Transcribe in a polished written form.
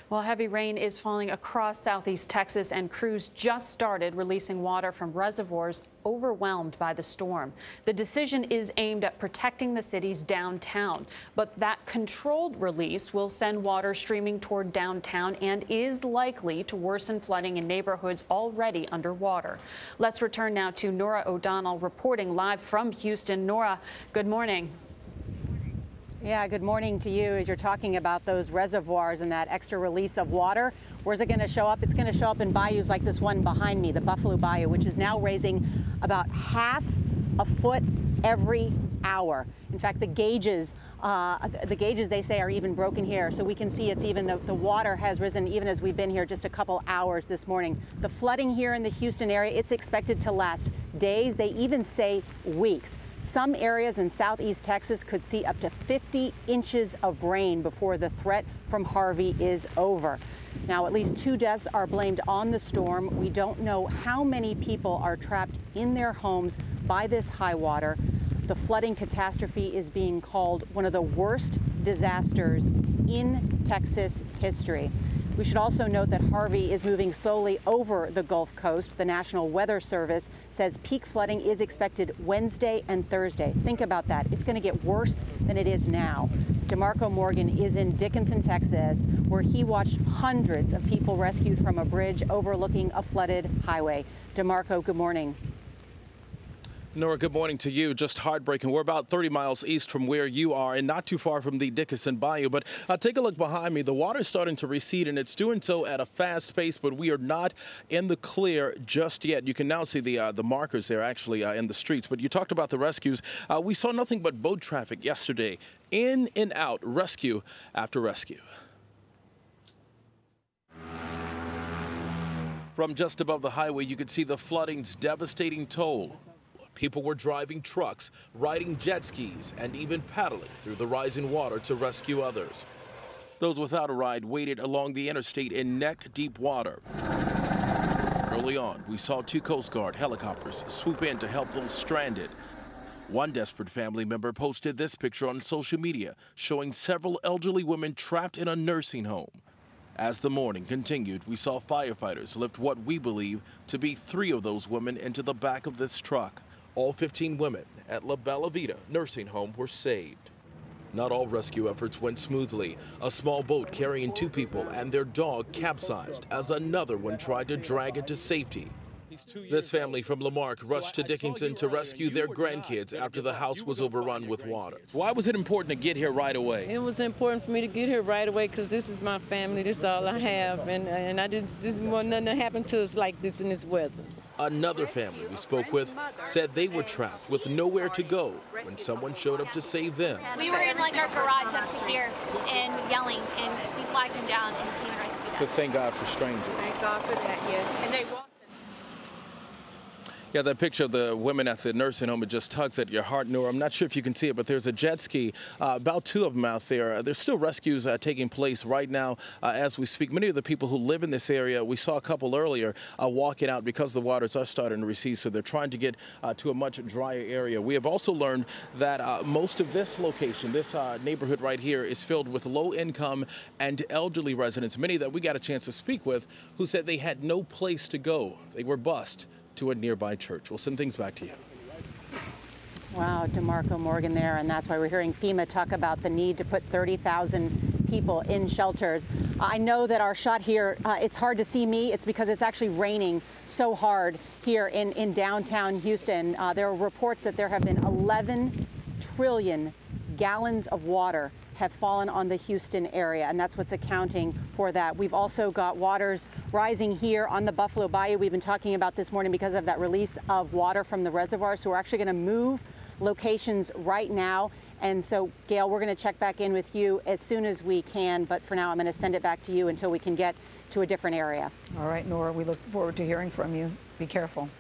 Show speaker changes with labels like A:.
A: Well, heavy rain is falling across southeast Texas, and crews just started releasing water from reservoirs overwhelmed by the storm. The decision is aimed at protecting the city's downtown, but that controlled release will send water streaming toward downtown and is likely to worsen flooding in neighborhoods already underwater. Let's return now to Norah O'Donnell reporting live from Houston. Norah, good morning.
B: Yeah, good morning to you. As you're talking about those reservoirs and that extra release of water, where's it going to show up? It's going to show up in bayous like this one behind me, the Buffalo Bayou, which is now raising about half a foot every hour. In fact, the gauges they say are even broken here, so we can see it's even the water has risen even as we've been here just a couple hours this morning. The flooding here in the Houston area, it's expected to last days. They even say weeks. Some areas in southeast Texas could see up to 50 inches of rain before the threat from Harvey is over. Now, at least 2 deaths are blamed on the storm. We don't know how many people are trapped in their homes by this high water. The flooding catastrophe is being called one of the worst disasters in Texas history. We should also note that Harvey is moving slowly over the Gulf Coast. The National Weather Service says peak flooding is expected Wednesday and Thursday. Think about that. It's going to get worse than it is now. DeMarco Morgan is in Dickinson, Texas, where he watched hundreds of people rescued from a bridge overlooking a flooded highway. DeMarco, good morning.
C: Norah, good morning to you. Just heartbreaking. We're about 30 miles east from where you are and not too far from the Dickinson Bayou. But take a look behind me. The water's starting to recede, and it's doing so at a fast pace, but we are not in the clear just yet. You can now see the markers there actually in the streets. But you talked about the rescues. We saw nothing but boat traffic yesterday. In and out, rescue after rescue. From just above the highway, you could see the flooding's devastating toll. People were driving trucks, riding jet skis, and even paddling through the rising water to rescue others. Those without a ride waited along the interstate in neck-deep water. Early on, we saw 2 Coast Guard helicopters swoop in to help those stranded. One desperate family member posted this picture on social media, showing several elderly women trapped in a nursing home. As the morning continued, we saw firefighters lift what we believe to be 3 of those women into the back of this truck. All 15 women at La Bella Vita nursing home were saved. Not all rescue efforts went smoothly. A small boat carrying 2 people and their dog capsized as another one tried to drag it to safety. This family from Lamarck rushed to Dickinson to rescue their grandkids after the house was overrun with water. Why was it important to get here right away?
D: It was important for me to get here right away because this is my family. This is all I have, and I just want nothing to happen to us like this in this weather.
C: Another family we spoke with said they were trapped with nowhere to go when someone showed up to save them.
E: We were in like our garage up to here and yelling, and we flagged them down and came and rescued us.
C: So thank God for strangers.
F: Thank God for that, yes. And they walked.
C: Yeah, that picture of the women at the nursing home, it just tugs at your heart, Norah. I'm not sure if you can see it, but there's a jet ski, about 2 of them out there. There's still rescues taking place right now as we speak. Many of the people who live in this area, we saw a couple earlier walking out because the waters are starting to recede, so they're trying to get to a much drier area. We have also learned that most of this location, this neighborhood right here, is filled with low-income and elderly residents, many that we got a chance to speak with, who said they had no place to go. They were bused to a nearby church. We'll send things back to you.
B: Wow, DeMarco Morgan there, and that's why we're hearing FEMA talk about the need to put 30,000 people in shelters. I know that our shot here, it's hard to see me. It's because it's actually raining so hard here in downtown Houston. There are reports that there have been 11 trillion gallons of water have fallen on the Houston area, and that's what's accounting for that. We've also got waters rising here on the Buffalo Bayou. We've been talking about this morning because of that release of water from the reservoir. So we're actually going to move locations right now. And so, Gayle, we're going to check back in with you as soon as we can. But for now, I'm going to send it back to you until we can get to a different area.
F: All right, Norah, we look forward to hearing from you. Be careful.